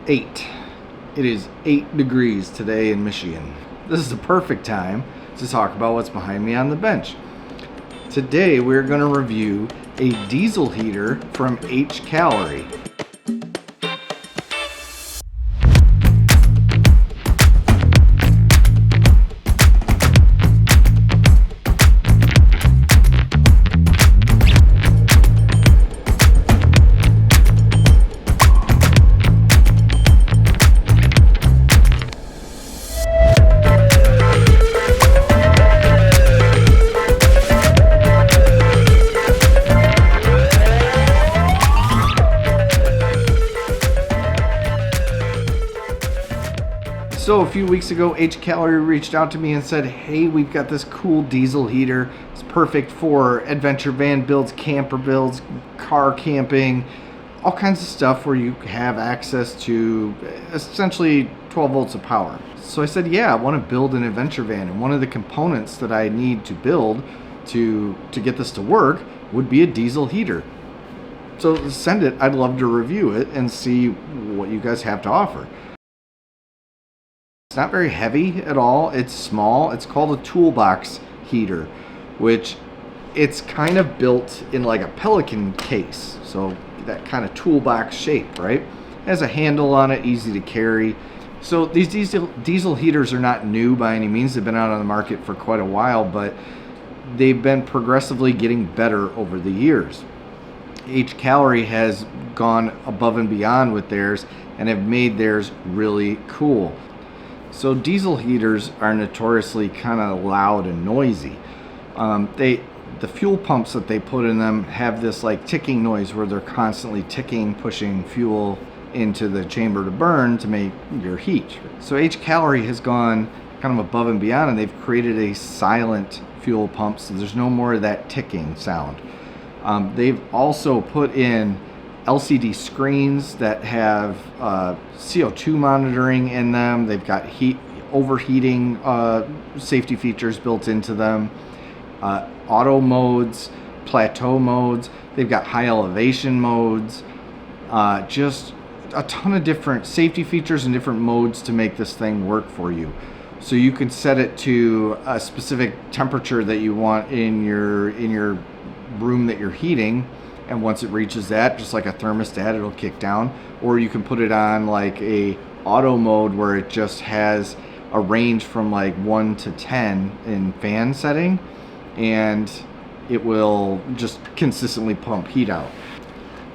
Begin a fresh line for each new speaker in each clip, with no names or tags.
8. It is 8 degrees today in Michigan. This is the perfect time to talk about what's behind me on the bench. Today we're going to review a diesel heater from HCalory. So a few weeks ago, HCalory reached out to me and said, hey, we've got this cool diesel heater. It's perfect for adventure van builds, camper builds, car camping, all kinds of stuff where you have access to essentially 12 volts of power. So I said, yeah, I want to build an adventure van, and one of the components that I need to build to get this to work would be a diesel heater. So send it. I'd love to review it and see what you guys have to offer. It's not very heavy at all. It's small. It's called a toolbox heater, which it's kind of built in like a pelican case. So that kind of toolbox shape, right? It has a handle on it, easy to carry. So these diesel heaters are not new by any means. They've been out on the market for quite a while, but they've been progressively getting better over the years. HCalory has gone above and beyond with theirs and have made theirs really cool. So diesel heaters are notoriously kind of loud and noisy. The fuel pumps that they put in them have this like ticking noise where they're constantly ticking, pushing fuel into the chamber to burn to make your heat. So HCalory has gone kind of above and beyond, and they've created a silent fuel pump, so there's no more of that ticking sound. They've also put in LCD screens that have CO2 monitoring in them. They've got overheating safety features built into them, auto modes, plateau modes. They've got high elevation modes, just a ton of different safety features and different modes to make this thing work for you. So you can set it to a specific temperature that you want in your room that you're heating. And once it reaches that, just like a thermostat, it'll kick down. Or you can put it on like a auto mode where it just has a range from like 1 to 10 in fan setting, and it will just consistently pump heat out.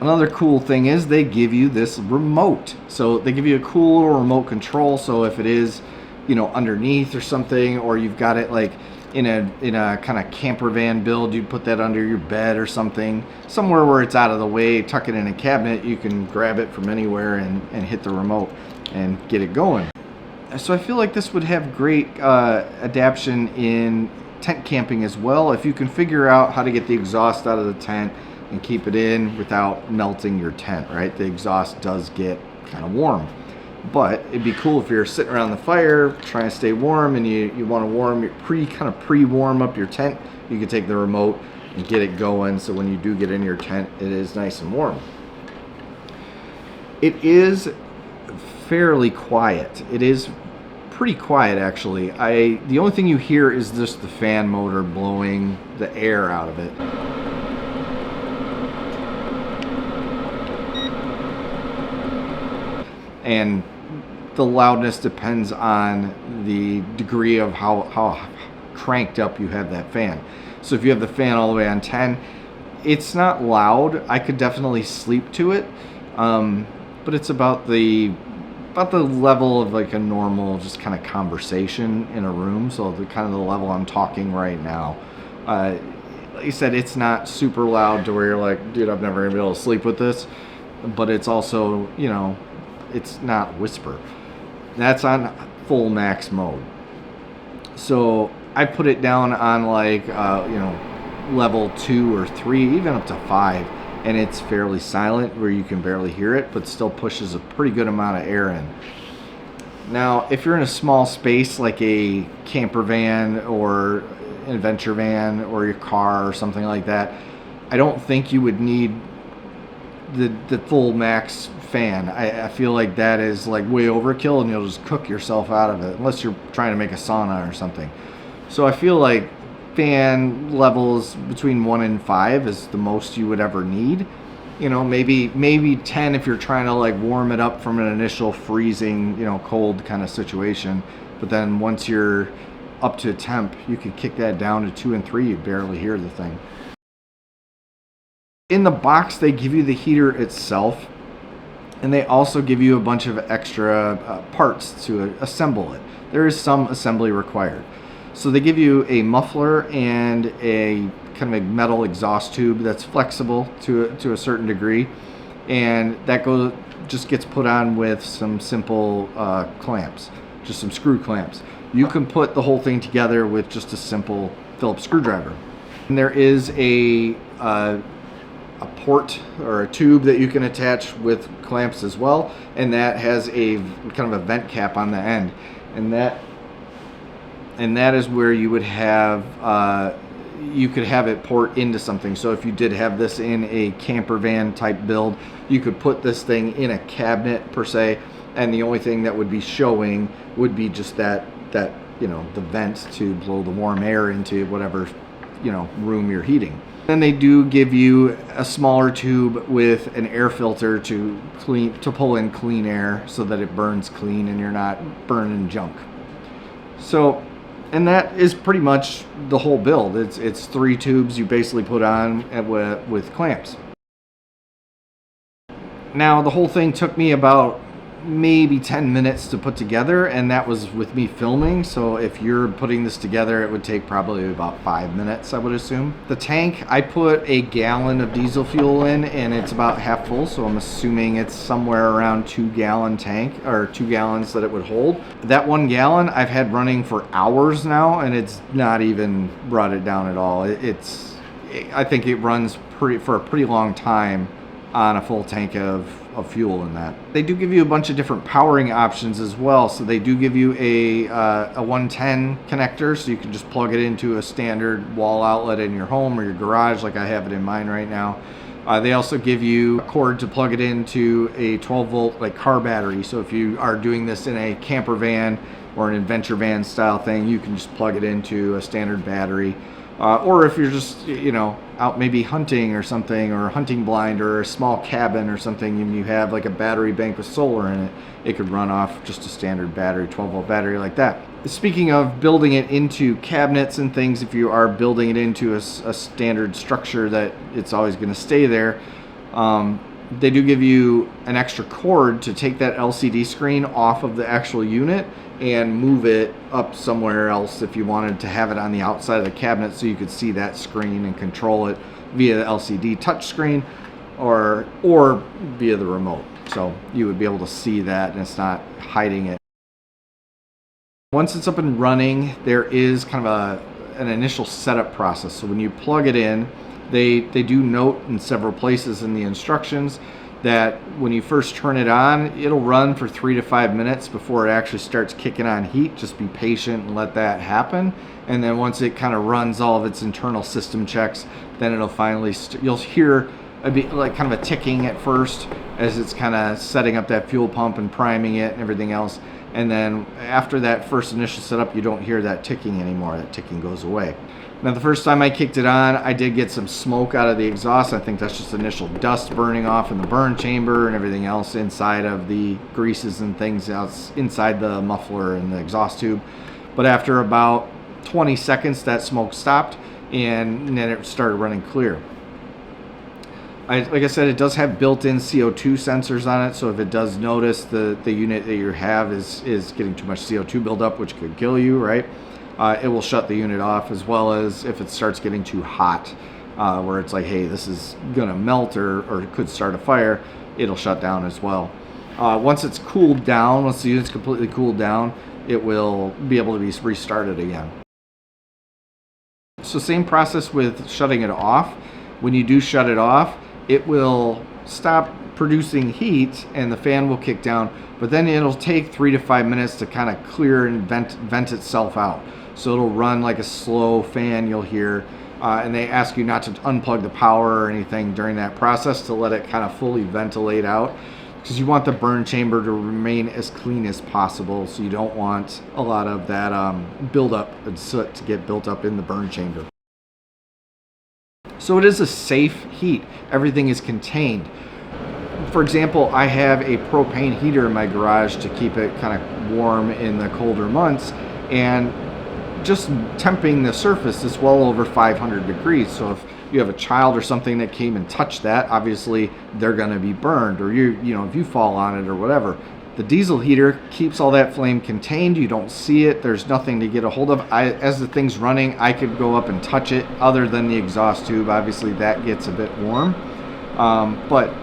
Another cool thing is they give you this remote. So they give you a cool little remote control. So if it is, underneath or something, or you've got it like in a kind of camper van build, you'd put that under your bed or something, somewhere where it's out of the way, tuck it in a cabinet, you can grab it from anywhere and hit the remote and get it going. So I feel like this would have great adaptation in tent camping as well, if you can figure out how to get the exhaust out of the tent and keep it in without melting your tent, right? The exhaust does get kind of warm. But it'd be cool if you're sitting around the fire trying to stay warm, and you want to pre-warm up your tent. You can take the remote and get it going, so when you do get in your tent, it is nice and warm. It is fairly quiet. It is pretty quiet, actually. The only thing you hear is just the fan motor blowing the air out of it. And the loudness depends on the degree of how cranked up you have that fan. So if you have the fan all the way on 10, it's not loud. I could definitely sleep to it, but it's about the level of like a normal just kind of conversation in a room. So the kind of the level I'm talking right now. Like you said, it's not super loud to where you're like, dude, I'm never gonna be able to sleep with this. But it's also, it's not whisper. That's on full max mode. So I put it down on like level 2 or 3, even up to 5, and it's fairly silent where you can barely hear it, but still pushes a pretty good amount of air in. Now, if you're in a small space like a camper van or an adventure van or your car or something like that, I don't think you would need the full max fan. I feel like that is like way overkill, and you'll just cook yourself out of it unless you're trying to make a sauna or something. So I feel like fan levels between 1 and 5 is the most you would ever need. You know, maybe 10 if you're trying to like warm it up from an initial freezing, you know, cold kind of situation. But then once you're up to temp, you can kick that down to 2 and 3. You barely hear the thing. In the box, they give you the heater itself, and they also give you a bunch of extra parts to assemble it. There is some assembly required. So they give you a muffler and a kind of a metal exhaust tube that's flexible to a certain degree, and that just gets put on with some simple clamps, just some screw clamps. You can put the whole thing together with just a simple Phillips screwdriver. And there is a port or a tube that you can attach with clamps as well, and that has a kind of a vent cap on the end, and that is where you would have you could have it port into something. So if you did have this in a camper van type build, you could put this thing in a cabinet per se, and the only thing that would be showing would be just that you know, the vent to blow the warm air into whatever, you know, room you're heating. Then they do give you a smaller tube with an air filter to pull in clean air so that it burns clean and you're not burning junk. So, and that is pretty much the whole build. It's 3 tubes you basically put on with clamps. Now the whole thing took me about maybe 10 minutes to put together, and that was with me filming. So if you're putting this together, it would take probably about 5 minutes, I would assume. The tank, I put a gallon of diesel fuel in, and it's about half full, so I'm assuming it's somewhere around 2-gallon tank, or 2 gallons that it would hold. That 1 gallon I've had running for hours now, and it's not even brought it down at all. I think it runs for a pretty long time on a full tank of fuel in that. They do give you a bunch of different powering options as well. So they do give you a 110 connector, so you can just plug it into a standard wall outlet in your home or your garage, like I have it in mine right now. They also give you a cord to plug it into a 12-volt like car battery. So if you are doing this in a camper van or an adventure van style thing, you can just plug it into a standard battery. Or if you're just, you know, out maybe hunting or something, or a hunting blind or a small cabin or something, and you have like a battery bank with solar in it, it could run off just a standard battery, 12-volt battery like that. Speaking of building it into cabinets and things, if you are building it into a standard structure that it's always going to stay there, they do give you an extra cord to take that LCD screen off of the actual unit and move it up somewhere else if you wanted to have it on the outside of the cabinet, so you could see that screen and control it via the LCD touch screen or via the remote. So you would be able to see that, and it's not hiding it. Once it's up and running, there is kind of an initial setup process. So when you plug it in, they do note in several places in the instructions that when you first turn it on, it'll run for 3 to 5 minutes before it actually starts kicking on heat. Just be patient and let that happen. And then once it kind of runs all of its internal system checks, then it'll finally, you'll hear a bit like kind of a ticking at first as it's kind of setting up that fuel pump and priming it and everything else. And then after that first initial setup, you don't hear that ticking anymore. That ticking goes away. Now the first time I kicked it on, I did get some smoke out of the exhaust. I think that's just initial dust burning off in the burn chamber and everything else inside of the greases and things else inside the muffler and the exhaust tube. But after about 20 seconds, that smoke stopped, and then it started running clear. Like I said, it does have built-in CO2 sensors on it, so if it does notice the unit that you have is getting too much CO2 buildup, which could kill you, right? It will shut the unit off, as well as if it starts getting too hot, where it's like, hey, this is gonna melt or it could start a fire, it'll shut down as well. Once it's cooled down, once the unit's completely cooled down, it will be able to be restarted again. So same process with shutting it off. When you do shut it off, it will stop producing heat and the fan will kick down, but then it'll take 3 to 5 minutes to kind of clear and vent itself out. So it'll run like a slow fan, you'll hear, and they ask you not to unplug the power or anything during that process to let it kind of fully ventilate out. because you want the burn chamber to remain as clean as possible, so you don't want a lot of that buildup and soot to get built up in the burn chamber. So it is a safe heat. Everything is contained. For example, I have a propane heater in my garage to keep it kind of warm in the colder months, and just temping the surface is well over 500 degrees. So if you have a child or something that came and touched that, obviously they're going to be burned, or you know, if you fall on it or whatever. The diesel heater keeps all that flame contained. You don't see it. There's nothing to get a hold of. As the thing's running, I could go up and touch it, other than the exhaust tube. Obviously that gets a bit warm, but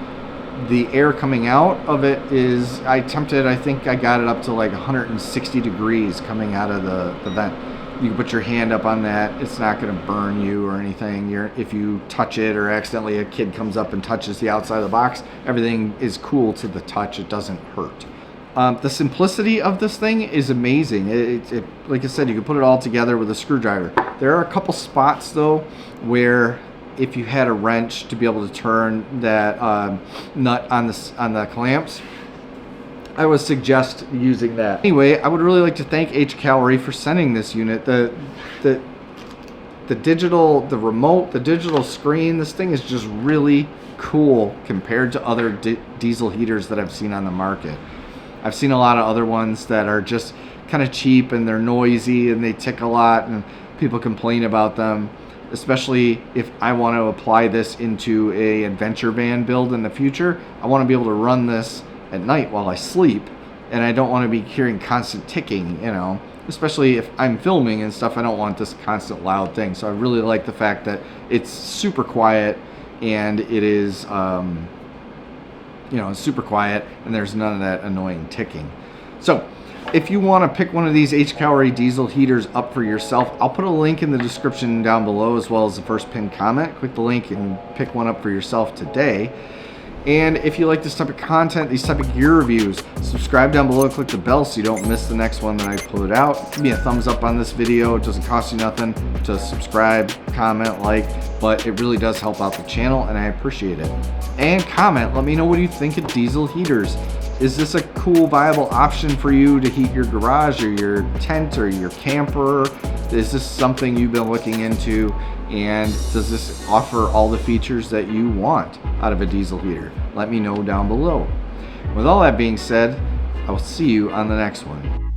the air coming out of it is, I think I got it up to like 160 degrees coming out of the vent. You can put your hand up on that. It's not going to burn you or anything. If you touch it, or accidentally a kid comes up and touches the outside of the box, everything is cool to the touch. It doesn't hurt. The simplicity of this thing is amazing. It, like I said, you can put it all together with a screwdriver. There are a couple spots though where if you had a wrench to be able to turn that nut on the clamps, I would suggest using that. Anyway, I would really like to thank HCalory for sending this unit. The digital, the remote, the digital screen, this thing is just really cool compared to other diesel heaters that I've seen on the market. I've seen a lot of other ones that are just kind of cheap, and they're noisy and they tick a lot, and people complain about them. Especially if I want to apply this into a adventure van build in the future. I want to be able to run this at night while I sleep, and I don't want to be hearing constant ticking, you know, especially if I'm filming and stuff. I don't want this constant loud thing. So I really like the fact that it's super quiet, and it is you know, it's super quiet, and there's none of that annoying ticking. So if you want to pick one of these HCalory diesel heaters up for yourself, I'll put a link in the description down below, as well as the first pinned comment. Click the link and pick one up for yourself today. And if you like this type of content, these type of gear reviews, subscribe down below, click the bell so you don't miss the next one that I put out. Give me a thumbs up on this video. It doesn't cost you nothing to subscribe, comment, like, but it really does help out the channel, and I appreciate it. And comment, let me know what you think of diesel heaters. Is this a cool, viable option for you to heat your garage or your tent or your camper? Is this something you've been looking into? And does this offer all the features that you want out of a diesel heater? Let me know down below. With all that being said, I will see you on the next one.